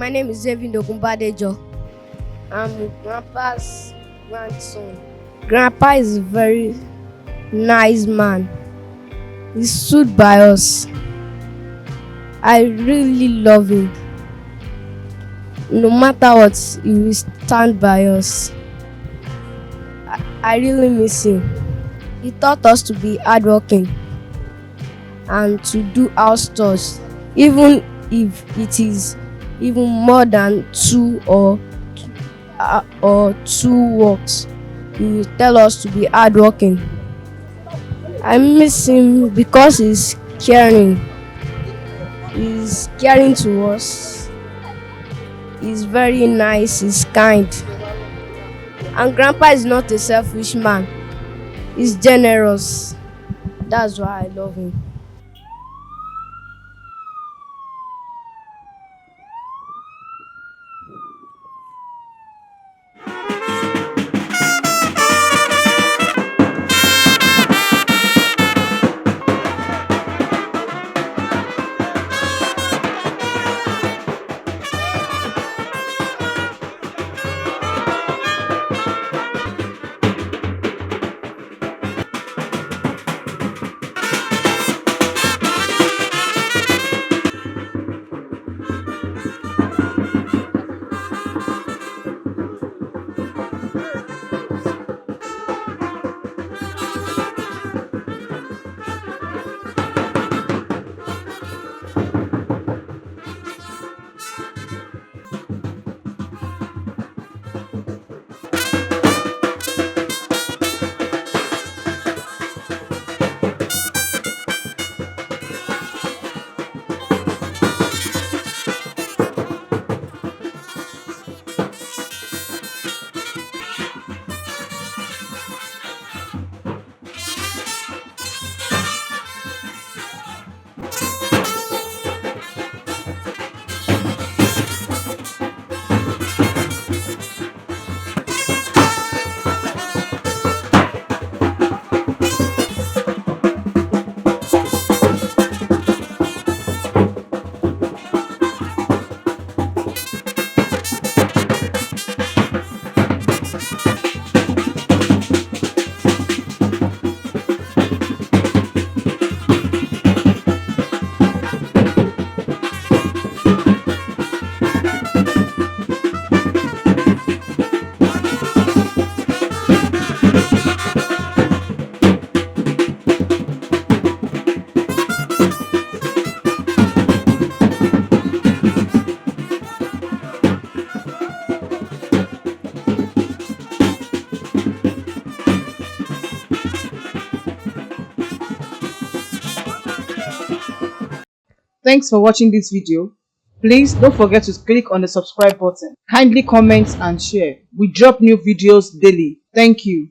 My name is Adeniyi. I'm Grandpa's grandson. Grandpa is a very nice man. He stood by us. I really love him. No matter what, he will stand by us. I really miss him. He taught us to be hardworking and to do house chores, even if it is even more than two works. He will tell us to be hardworking. I miss him because he's caring. He's caring to us. He's very nice. He's kind. And Grandpa is not a selfish man. He's generous. That's why I love him. Thanks for watching this video. Please don't forget to click on the subscribe button. Kindly comment and share. We drop new videos daily. Thank you.